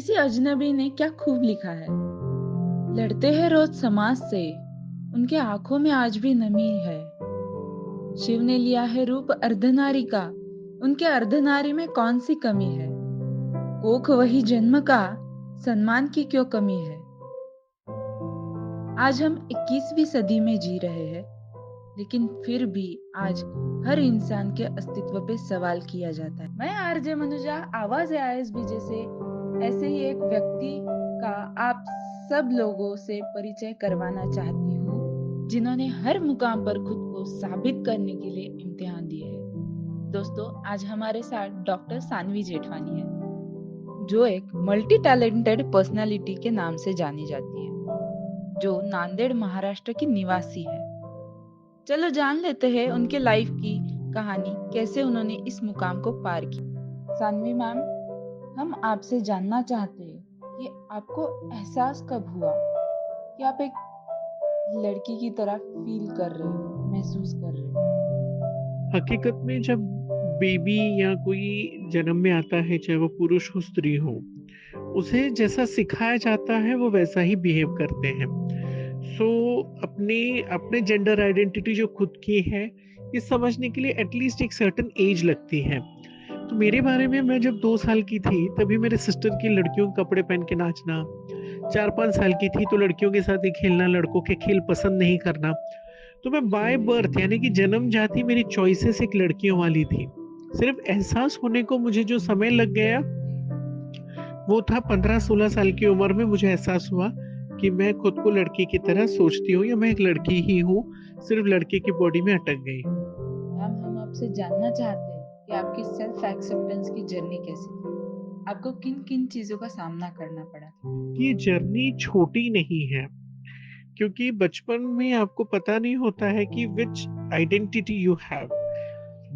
किसी अजनबी ने क्या खूब लिखा है। लड़ते हैं रोज समाज से, उनके आंखों में आज भी नमी है। शिव ने लिया है रूप अर्धनारी का, उनके अर्धनारी में कौन सी कमी है। कोख वही जन्म का, सम्मान की क्यों कमी है। आज हम 21वीं सदी में जी रहे हैं, लेकिन फिर भी आज हर इंसान के अस्तित्व पे सवाल किया जाता है। मैं आरजे मनुजा, आवाज है आईएसबी जैसे ऐसे ही एक व्यक्ति का आप सब लोगों से परिचय करवाना चाहती हूँ, जिन्होंने हर मुकाम पर खुद को साबित करने के लिए इम्तिहान दिए हैं। दोस्तों, आज हमारे साथ डॉक्टर सानवी जेठवानी है, जो एक मल्टी टैलेंटेड पर्सनालिटी के नाम से जानी जाती है, जो नांदेड़ महाराष्ट्र की निवासी है। चलो जान लेते हैं उनके लाइफ की कहानी, कैसे उन्होंने इस मुकाम को पार किया। सानवी मैम, हम आपसे जानना चाहते हैं कि आपको एहसास कब हुआ कि आप एक लड़की की तरह फील कर रहे हो, महसूस कर रहे हो। हकीकत में जब बेबी या कोई जन्म में आता है, चाहे वो पुरुष हो स्त्री हो, उसे जैसा सिखाया जाता है वो वैसा ही बिहेव करते हैं। सो अपने अपने जेंडर आइडेंटिटी जो खुद की है, ये समझने के लिए एटलीस्ट एक सर्टेन एज लगती है। तो मेरे बारे में, मैं जब 2 साल की थी तभी मेरे सिस्टर की लड़कियों के कपड़े पहन के नाचना, 4-5 साल की थी तो लड़कियों के साथ ही खेलना, लड़कों के खेल पसंद नहीं करना। तो मैं बाय बर्थ यानी कि जन्म जाति मेरी चॉइसेस एक लड़कियों वाली थी। सिर्फ एहसास होने को मुझे जो समय लग गया, वो था 15-16 साल की उम्र में मुझे एहसास हुआ कि मैं खुद को लड़की की तरह सोचती हूँ या मैं एक लड़की ही हूँ, सिर्फ लड़के की बॉडी में अटक गई। मैम, हम आपसे जानना चाहते हैं कि आपकी सेल्फ एक्सेप्टेंस की जर्नी कैसी थी। आपको किन किन चीजों का सामना करना पड़ा था। ये जर्नी छोटी नहीं है, क्योंकि बचपन में आपको पता नहीं होता है कि which identity you have.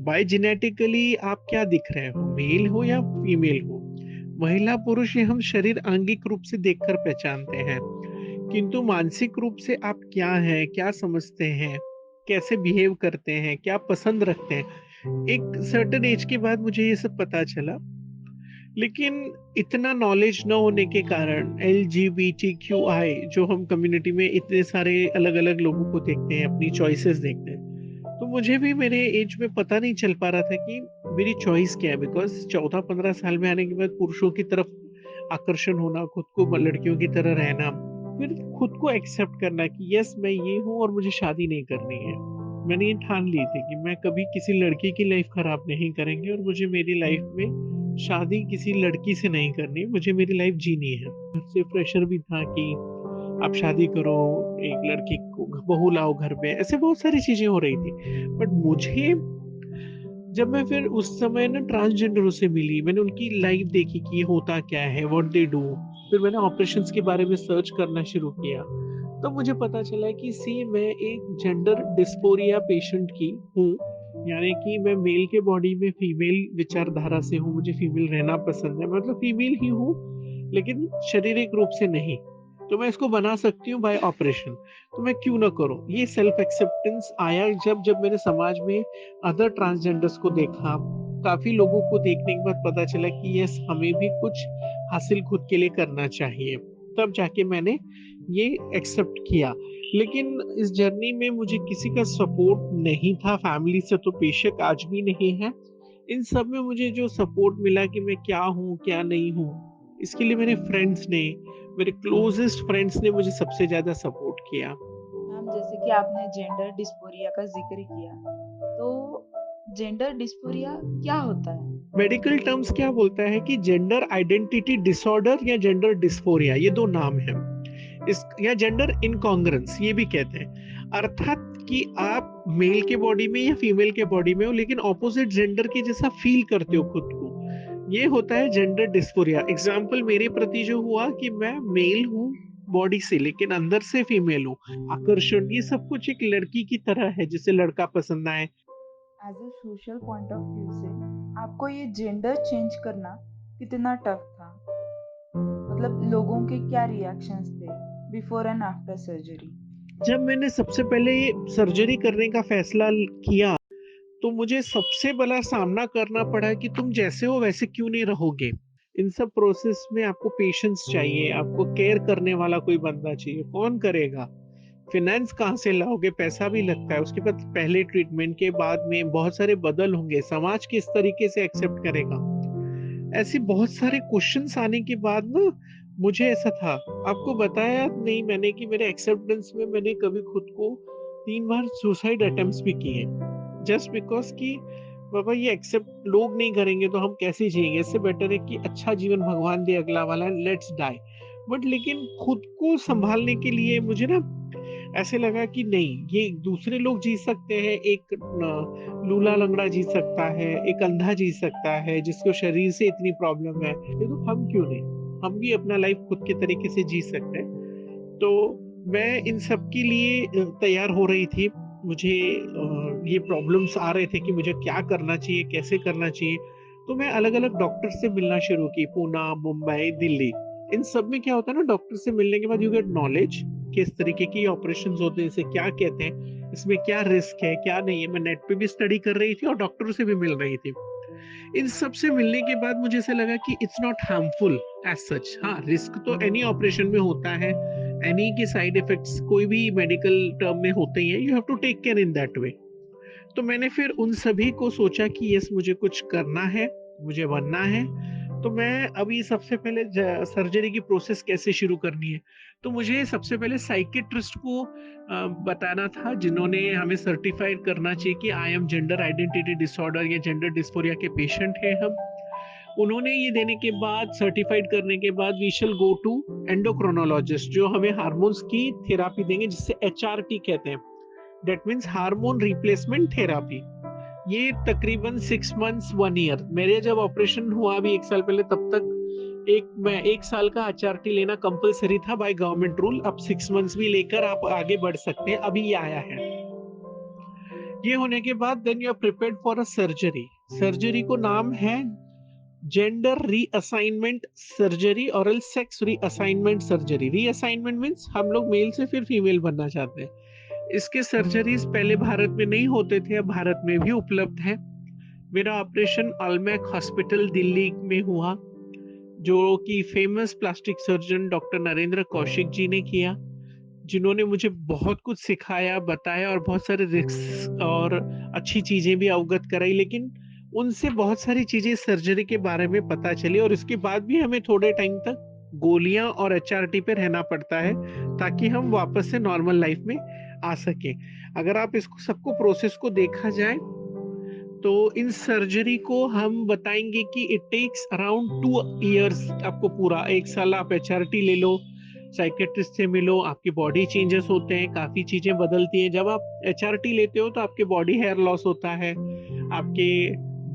By genetically आप क्या दिख रहे हो, मेल हो या फीमेल हो। महिला पुरुष ये हम शरीर आंगिक रूप से देखकर पहचानते हैं, किंतु मानसिक रूप से आप क्या हैं, क्या समझते हैं, कैसे बिहेव करते हैं, क्या पसंद रखते हैं, एक सर्टेन एज के बाद मुझे ये सब पता चला। लेकिन इतना नॉलेज न होने के कारण LGBTQI जो हम कम्युनिटी में इतने सारे अलग-अलग लोगों को देखते हैं, अपनी चॉइसेस देखते हैं। तो मुझे भी मेरे एज में पता नहीं चल पा रहा था कि मेरी चॉइस क्या है, बिकॉज़ 14-15 साल में आने के बाद पुरुषों की तरफ आकर्षण होना, खुद को लड़कियों की तरह रहना, फिर खुद को एक्सेप्ट करना कि यस मैं ये हूँ और मुझे शादी नहीं करनी है। मैंने ये ठान ली थी कि मैं कभी किसी लड़की की लाइफ खराब नहीं करेंगे और मुझे मेरी लाइफ में शादी किसी लड़की से नहीं करनी, मुझे मेरी लाइफ जीनी है। घर से प्रेशर भी था कि आप शादी करो, एक लड़की को बहू लाओ घर में, ऐसे बहुत सारी चीज़ें हो रही थी। बट मुझे, जब मैं फिर उस समय ना ट्रांसजेंडरों से मिली, मैंने उनकी लाइफ देखी कि ये होता क्या है, व्हाट दे डू। फिर मैंने ऑपरेशंस के बारे में सर्च करना शुरू किया। तब मुझे पता चला कि सी मैं एक जेंडर डिस्फोरिया पेशेंट की हूँ, यानी कि मैं मेल के बॉडी में फीमेल विचारधारा से हूँ, मुझे फीमेल रहना पसंद है, मतलब फीमेल ही हूँ, लेकिन शारीरिक रूप से नहीं। तो मैं इसको बना सकती हूँ बाय ऑपरेशन, तो मैं क्यों ना करूँ? ये सेल्फ एक्सेप्टेंस आया जब जब मैंने समाज में अदर ट्रांसजेंडर्स को देखा, काफ़ी लोगों को देखने के बाद पता चला कि यस हमें भी कुछ हासिल खुद के लिए करना चाहिए। तब जाके मैंने ये एक्सेप्ट किया। लेकिन इस जर्नी में मुझे किसी का सपोर्ट नहीं था, फैमिली से तो बेशक आज भी नहीं है। इन सब में मुझे जो सपोर्ट मिला कि मैं क्या हूँ, क्या नहीं हूँ, इसके लिए मेरे फ्रेंड्स ने, मेरे क्लोज़ेस्ट फ्रेंड्स ने मुझे सबसे ज़्यादा सपोर्ट किया। मैम, जैसे कि आपने जेंडर डिस्फोरिया का जिक्र किया, तो जेंडर डिस्फोरिया क्या होता है। मेडिकल टर्म्स क्या बोलता है कि जेंडर आइडेंटिटी डिसऑर्डर या जेंडर डिस्फोरिया, ये 2 नाम हैं। इस या जेंडर इनकॉन्ग्रुएंस ये भी कहते हैं। अर्थात कि आप मेल के बॉडी में या फीमेल के बॉडी में हो, लेकिन ऑपोजिट जेंडर के जैसा फील करते हो खुद को। ये होता है जेंडर डिस्फोरिया। एग्जाम्पल मेरे प्रति जो हुआ कि मैं मेल हूँ बॉडी से, लेकिन अंदर से फीमेल हूँ। आकर्षण ये सब कुछ एक लड़की की तरह है, जिसे लड़का पसंद आए। As a social point of view से आपको ये जेंडर चेंज करना कितना टफ था। मतलब लोगों के क्या रिएक्शंस थे बिफोर एंड आफ्टर सर्जरी। जब मैंने सबसे पहले ये सर्जरी करने का फैसला किया, तो मुझे सबसे बड़ा सामना करना पड़ा कि तुम जैसे हो वैसे क्यों नहीं रहोगे। इन सब प्रोसेस में आपको पेशेंस चाहिए, आपको केयर करने वाला कोई बंदा चाहिए, कौन करेगा? फाइनेंस कहाँ से लाओगे? पैसा भी लगता है, उसके बाद पहले ट्रीटमेंट के बाद में बहुत सारे बदल होंगे, समाज किस तरीके से एक्सेप्ट करेगा? ऐसे बहुत सारे क्वेश्चन्स आने के बाद ना मुझे ऐसा था, आपको बताया नहीं मैंने कि मेरे एक्सेप्टेंस में मैंने कभी खुद को 3 बार सुसाइड अटेम्प्ट्स भी किए। जस्ट बिकॉज़ कि बाबा ये एक्सेप्ट लोग नहीं करेंगे तो हम कैसे जिएँगे? इससे बेटर है कि अच्छा जीवन भगवान दे अगला वाला, लेट्स डाई। बट लेकिन खुद को सँभालने के लिए मुझे ना ऐसे लगा कि नहीं, ये दूसरे लोग जी सकते हैं, एक लूला-लंगड़ा जी सकता है, एक अंधा जी सकता है, जिसको शरीर से इतनी प्रॉब्लम है, ये तो हम क्यों नहीं? हम भी अपना लाइफ खुद के तरीके से जी सकते हैं। तो मैं इन सब के लिए तैयार हो रही थी। मुझे ये प्रॉब्लम्स आ रहे थे कि मुझे क्या करना चाहिए, कैसे करना चाहिए। तो मैं अलग-अलग डॉक्टर से मिलना शुरू की, पूना, मुंबई, दिल्ली। इन सब में क्या होता है ना, डॉक्टर से मिलने के बाद यू गेट नॉलेज, किस तरीके की ऑपरेशंस होते हैं, इसे क्या कहते हैं, इसमें क्या रिस्क है, क्या नहीं है। मैं नेट पे भी स्टडी कर रही थी और डॉक्टरों से भी मिल रही थी। इन सब से मिलने के बाद मुझे ऐसा लगा कि it's not harmful as such. हाँ, रिस्क तो एनी ऑपरेशन में होता है, एनी के साइड इफेक्ट्स कोई भी मेडिकल टर्म में होते ही हैं, you have to take care in that way. तो मैंने फिर उन सभी को सोचा कि यस मुझे कुछ करना है, मुझे बनना है। तो मैं अभी सबसे पहले सर्जरी की प्रोसेस कैसे शुरू करनी है, तो मुझे सबसे पहले साइकियाट्रिस्ट को बताना था, जिन्होंने हमें सर्टिफाइड करना चाहिए कि I am gender identity disorder या जेंडर डिस्फोरिया के पेशेंट हैं हम। उन्होंने ये देने के बाद, सर्टिफाइड करने के बाद, we shall go to endocrinologist, जो हमें हार्मोन्स की थेरेपी देंगे, जिसे एचआरटी कहते हैं। That means hormone replacement therapy. ये तकरीबन 6 मंथ्स 1 ईयर, मेरे जब ऑपरेशन हुआ अभी 1 साल पहले, तब तक मैं 1 साल का एचआरटी लेना कंपल्सरी था बाय गवर्नमेंट रूल। अब 6 मंथ्स भी लेकर आप आगे बढ़ सकते हैं, अभी ये आया है। ये होने के बाद then you are prepared for a surgery. Surgery को नाम है जेंडर रीअसाइनमेंट सर्जरी और else sex reassignment surgery. Reassignment means हम लोग मेल से फिर फीमेल बनना चाहते हैं। इसके सर्जरीज पहले भारत में नहीं होते थे, अब भारत में भी उपलब्ध है। मेरा ऑपरेशन अलमैक हॉस्पिटल दिल्ली में हुआ, जो कि famous plastic surgeon doctor Narendra Kaushik ji ने किया, जिन्होंने मुझे बहुत कुछ सिखाया, बताया और बहुत सारे रिस्क और अच्छी चीज़ें भी अवगत कराई। लेकिन उनसे बहुत सारी चीज़ें सर्जरी के बारे में पता चली और उसके बाद भी हमें थोड़े टाइम तक गोलियाँ और एचआरटी पे रहना पड़ता है, ताकि हम वापस से नॉर्मल लाइफ में आ सकें। अगर आप इसको सबको प्रोसेस को देखा जाए, तो इन सर्जरी को हम बताएँगे कि इट टेक्स अराउंड 2 इयर्स, आपको पूरा 1 साल आप एचआरटी ले लो, साइकियाट्रिस्ट से मिलो, आपकी बॉडी चेंजेस होते हैं, काफ़ी चीज़ें बदलती हैं। जब आप एचआरटी लेते हो तो आपके बॉडी हेयर लॉस होता है, आपके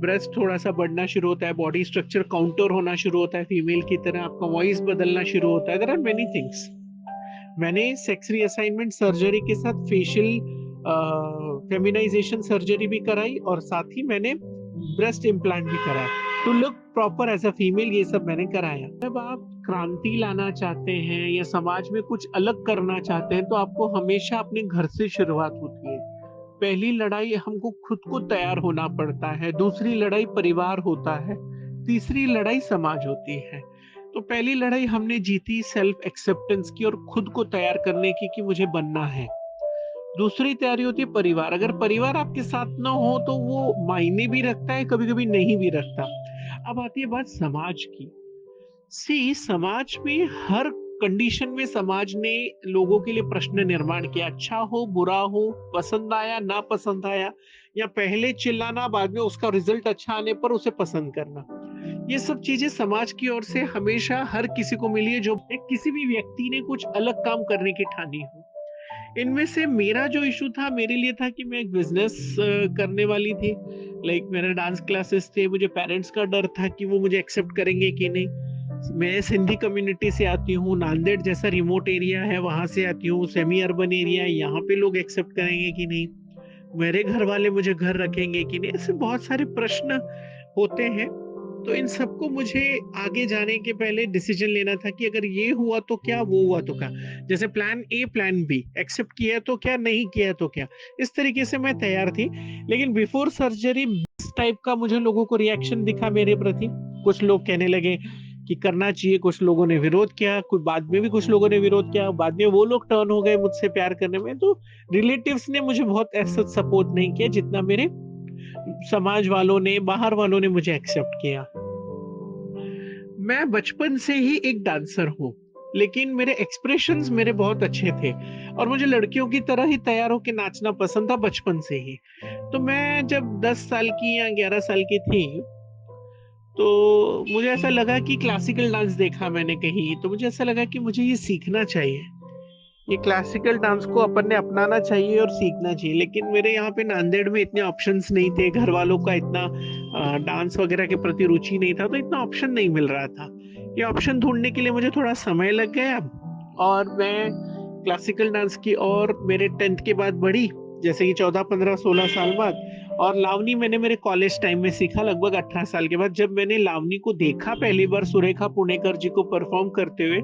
ब्रेस्ट थोड़ा-सा बढ़ना शुरू होता है, बॉडी स्ट्रक्चर काउंटर होना शुरू होता है फीमेल की तरह, आपका वॉइस बदलना शुरू होता है। There are many things. मैंने सेक्स रीअसाइनमेंट सर्जरी के साथ फेशियल फेमिनाइजेशन सर्जरी भी कराई और साथ ही मैंने ब्रेस्ट इम्प्लांट भी कराया to look proper as a female. ये सब मैंने कराया। जब आप क्रांति लाना चाहते हैं या समाज में कुछ अलग करना चाहते हैं, तो आपको हमेशा अपने घर से शुरुआत होती है। पहली लड़ाई हमको खुद को तैयार होना पड़ता है, दूसरी लड़ाई परिवार होता है, तीसरी लड़ाई समाज होती है। तो पहली लड़ाई हमने जीती सेल्फ एक्सेप्टेंस की और खुद को तैयार करने की कि मुझे बनना है। दूसरी तैयारी होती है परिवार। अगर परिवार आपके साथ ना हो तो वो मायने भी रखता है, कभी-कभी नहीं भी रखता। अब आती है बात समाज की। सी समाज में हर कंडीशन में समाज ने लोगों के लिए प्रश्न निर्माण किया, अच्छा हो बुरा हो, पसंद आया ना पसंद आया, या पहले चिल्लाना बाद में उसका रिजल्ट अच्छा आने पर उसे पसंद करना। ये सब चीजें समाज की ओर से हमेशा हर किसी को मिली है, जो किसी भी व्यक्ति ने कुछ अलग काम करने की ठानी हो। इनमें से मेरा जो इशू था, मेरे लिए था कि मैं एक बिजनेस करने वाली थी। लाइक मेरे डांस क्लासेस थे, मुझे पेरेंट्स का डर था कि वो मुझे एक्सेप्ट करेंगे कि नहीं। मैं सिंधी कम्युनिटी से आती हूँ, नांदेड़ जैसा रिमोट एरिया है वहां से आती हूँ, सेमी अर्बन एरिया है, यहाँ पे लोग एक्सेप्ट करेंगे कि नहीं, मेरे घर वाले मुझे घर रखेंगे कि नहीं। ऐसे बहुत सारे प्रश्न होते हैं। तो इन सबको मुझे आगे जाने के पहले डिसीजन लेना था कि अगर ये हुआ तो क्या, वो हुआ तो क्या। जैसे plan A plan B, accept किया तो क्या, नहीं किया तो क्या। इस तरीके से मैं तैयार थी। लेकिन बिफोर सर्जरी इस टाइप का मुझे लोगों को रिएक्शन दिखा मेरे प्रति। कुछ लोग कहने लगे कि करना चाहिए, कुछ लोगों ने विरोध किया, कुछ बाद में भी कुछ लोगों ने विरोध किया, बाद में वो लोग टर्न हो गए मुझसे प्यार करने में। तो रिलेटिव्स ने मुझे बहुत ऐसा सपोर्ट नहीं किया जितना मेरे समाज वालों ने, बाहर वालों ने मुझे एक्सेप्ट किया। मैं बचपन से ही एक डांसर हूँ, लेकिन मेरे एक्सप्रेशंस मेरे बहुत अच्छे थे और मुझे लड़कियों की तरह ही तैयार होके नाचना पसंद था बचपन से ही। तो मैं जब 10 साल की या 11 साल की थी, तो मुझे ऐसा लगा कि क्लासिकल डांस देखा मैंने कहीं, तो मुझे ऐसा लगा कि मुझे ये सीखना चाहिए। ये क्लासिकल डांस को अपन ने अपनाना चाहिए और सीखना चाहिए। लेकिन मेरे यहाँ पे नांदेड़ में इतने ऑप्शंस नहीं थे, घर वालों का इतना डांस वगैरह के प्रति रुचि नहीं था, तो इतना ऑप्शन नहीं मिल रहा था। ये ऑप्शन ढूँढने के लिए मुझे थोड़ा समय लग गया और मैं क्लासिकल डांस की ओर मेरे 10th के बाद बढ़ी, जैसे कि 14, 15, 16 साल बाद। और लावनी मैंने मेरे कॉलेज टाइम में सीखा लगभग 18 साल के बाद। जब मैंने लावनी को देखा पहली बार सुरेखा पुणेकर जी को परफॉर्म करते हुए,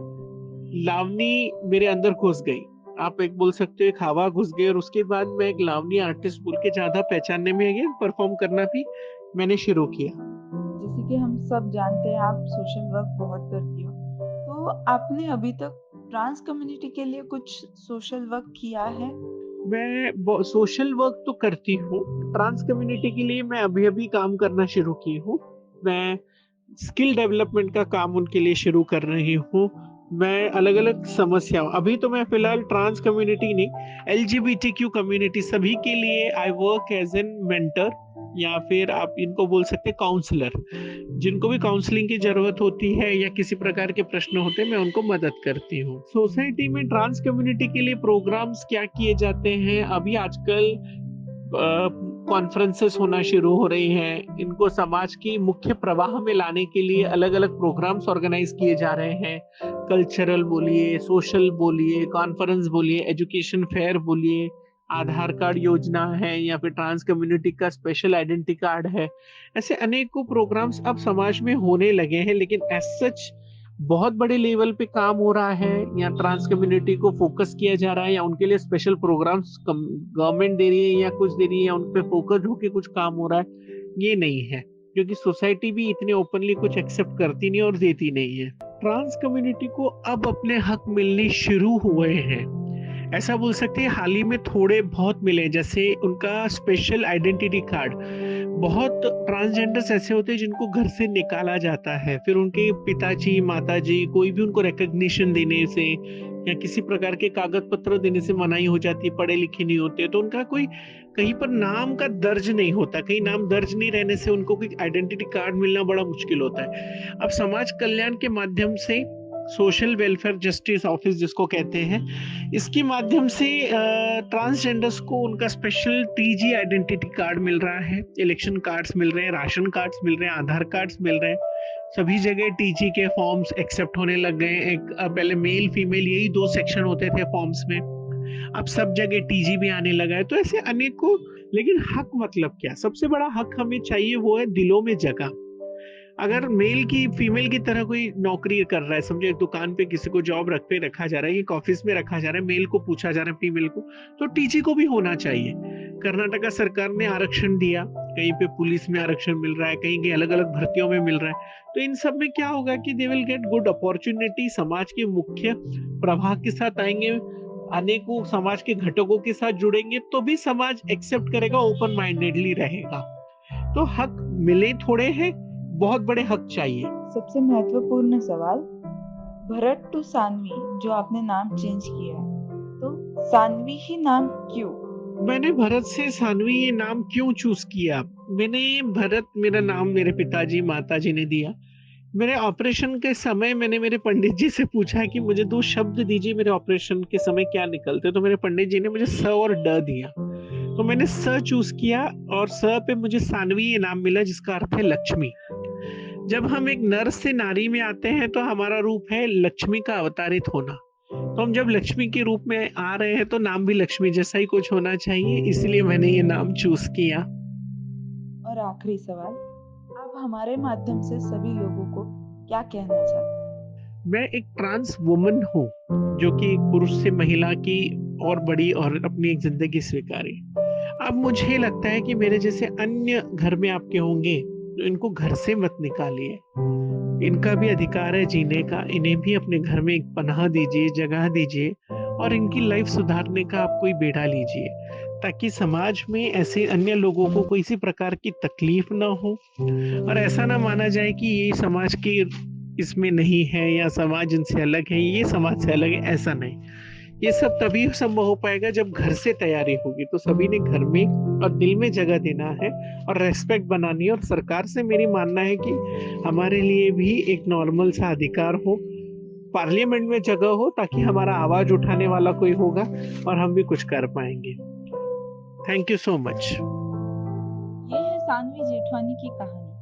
लावनी मेरे अंदर घुस गई। आप एक बोल सकते हो एक हवा घुस गई और उसके बाद मैं एक लावनी आर्टिस्ट बोल के ज़्यादा पहचानने में गया, परफॉर्म करना भी मैंने शुरू किया। जैसे कि हम सब जानते हैं आप सोशल वर्क बहुत करती हो, तो आपने अभी तक ट्रांस कम्युनिटी के लिए कुछ सोशल वर्क किया है? मैं सोशल वर्क तो करती हूँ, ट्रांस कम्युनिटी के लिए मैं अभी-अभी काम करना शुरू की हूँ। मैं स्किल डेवलपमेंट का काम उनके लिए शुरू कर रही हूँ। मैं अलग-अलग समस्याओं, अभी तो मैं फ़िलहाल ट्रांस कम्युनिटी नहीं, एलजीबीटीक्यू कम्युनिटी सभी के लिए I work as an mentor या फिर आप इनको बोल सकते हैं काउंसलर। जिनको भी काउंसलिंग की ज़रूरत होती है या किसी प्रकार के प्रश्न होते हैं, मैं उनको मदद करती हूँ। सोसाइटी में ट्रांस कम्युनिटी के लिए प्रोग्राम्स क्या किए जाते हैं, अभी आजकल कॉन्फ्रेंसेस होना शुरू हो रही हैं। इनको समाज की मुख्य प्रवाह में लाने के लिए अलग-अलग प्रोग्राम्स ऑर्गेनाइज़ किए जा रहे हैं। कल्चरल बोलिए, सोशल बोलिए, कॉन्फ्रेंस बोलिए, एजुकेशन फेयर बोलिए, आधार कार्ड योजना है या फिर ट्रांस कम्युनिटी का स्पेशल आइडेंटिटी कार्ड है। ऐसे अनेकों प्रोग्राम्स अब समाज में होने लगे हैं, लेकिन एज़ सच बहुत बड़े लेवल पे काम हो रहा है या ट्रांस कम्युनिटी को फोकस किया जा रहा है या उनके लिए स्पेशल प्रोग्राम्स गवर्नमेंट दे रही है या कुछ दे रही है या उन पे फोकस होके कुछ काम हो रहा है, ये नहीं है, क्योंकि सोसाइटी भी इतने ओपनली कुछ एक्सेप्ट करती नहीं और देती नहीं है। ट्रांस कम्युनिटी को अब अपने हक मिलने शुरू हुए हैं, ऐसा बोल सकते हैं हाल ही में थोड़े बहुत मिले, जैसे उनका स्पेशल आइडेंटिटी कार्ड। बहुत ट्रांसजेंडर्स ऐसे होते हैं जिनको घर से निकाला जाता है, फिर उनके पिताजी, माताजी कोई भी उनको रिकॉग्निशन देने से या किसी प्रकार के कागज पत्र देने से मनाही हो जाती है, पढ़े लिखे नहीं होते, तो उनका कोई कहीं पर नाम का दर्ज नहीं होता, कहीं नाम दर्ज नहीं रहने से उनको कोई आइडेंटिटी कार्ड मिलना बड़ा मुश्किल होता है। अब समाज कल्याण के माध्यम से सोशल वेलफेयर जस्टिस ऑफिस जिसको कहते हैं, इसके माध्यम से ट्रांसजेंडर्स को उनका स्पेशल टीजी आइडेंटिटी कार्ड मिल रहा है, इलेक्शन कार्ड्स मिल रहे हैं, राशन कार्ड्स मिल रहे हैं, आधार कार्ड्स मिल रहे हैं। सभी जगह टीजी के फॉर्म्स एक्सेप्ट होने लग गए हैं। एक पहले मेल फीमेल यही 2 सेक्शन होते थे फॉर्म्स में, अब सब जगह टीजी भी आने लगा है। तो ऐसे अनेकों, लेकिन हक मतलब क्या? सबसे बड़ा हक हमें चाहिए वो है दिलों में जगह। अगर मेल की फीमेल की तरह कोई नौकरी कर रहा है, समझो एक दुकान पे किसी को जॉब रखा जा रहा है, एक ऑफिस में रखा जा रहा है, मेल को पूछा जा रहा है फीमेल को, तो टीजी को भी होना चाहिए। कर्नाटका सरकार ने आरक्षण दिया, कहीं पे पुलिस में आरक्षण मिल रहा है, कहीं अलग अलग भर्तियों में मिल रहा है। तो इन सब में क्या होगा कि they will get good opportunity, समाज के मुख्य प्रवाह के साथ आएंगे, अनेकों समाज के घटकों के साथ जुड़ेंगे, तो भी समाज एक्सेप्ट करेगा, ओपन माइंडेडली रहेगा। तो हक मिले थोड़े हैं, बहुत बड़े हक चाहिए। सबसे महत्वपूर्ण सवाल, भरत टू सानवी जो आपने नाम चेंज किया है, तो सानवी ही नाम क्यों? मैंने भरत से सानवी ये नाम क्यों चूज किया? मैंने भरत मेरा नाम मेरे पिताजी माताजी ने दिया। मेरे ऑपरेशन के समय मैंने मेरे पंडित जी से पूछा कि मुझे 2 शब्द दीजिए, मेरे ऑपरेशन के समय क्या निकलते, तो मेरे पंडित जी ने मुझे स और ड दिया। तो मैंने स चूज किया और स पे मुझे सानवी ये नाम मिला जिसका अर्थ है लक्ष्मी। जब हम एक नर से नारी में आते हैं तो हमारा रूप है लक्ष्मी का अवतारित होना। तो हम जब लक्ष्मी के रूप में आ रहे हैं तो नाम भी लक्ष्मी जैसा ही कुछ होना चाहिए, इसलिए मैंने ये नाम चूज किया। और आखिरी सवाल, आप हमारे माध्यम से सभी लोगों को क्या कहना चाहते हैं? मैं एक ट्रांस वुमन हूँ जो कि एक पुरुष से महिला की और बड़ी और अपनी एक जिंदगी स्वीकारी। अब मुझे लगता है कि मेरे जैसे अन्य घर में आपके होंगे, तो इनको घर से मत निकालिए। इनका भी अधिकार है जीने का, इन्हें भी अपने घर में एक पनाह दीजिए, जगह दीजिए और इनकी लाइफ सुधारने का आप कोई बेड़ा लीजिए, ताकि समाज में ऐसे अन्य लोगों को कोई सी प्रकार की तकलीफ ना हो और ऐसा ना माना जाए कि ये समाज के इसमें नहीं है या समाज इनसे अलग है, ये समाज से अलग है, ऐसा नहीं। ये सब तभी संभव हो पाएगा जब घर से तैयारी होगी, तो सभी ने घर में और दिल में जगह देना है और रिस्पेक्ट बनानी है और सरकार से मेरी मानना है कि हमारे लिए भी एक नॉर्मल सा अधिकार हो, पार्लियामेंट में जगह हो ताकि हमारा आवाज उठाने वाला कोई होगा और हम भी कुछ कर पाएंगे। Thank you so much. ये है सानवी जेठवानी की कहानी,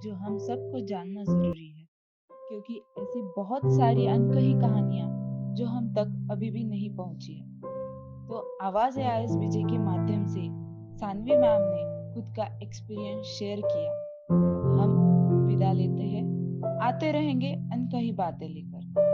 जो हम सबको जानना जरूरी है, क्योंकि ऐसी बहुत सारी अनकही कहानियां जो हम तक अभी भी नहीं पहुंची है। तो आवाज है आईएएस विजय के माध्यम से सानवी मैम ने खुद का एक्सपीरियंस शेयर किया। हम विदा लेते हैं, आते रहेंगे अनकही बातें लेकर।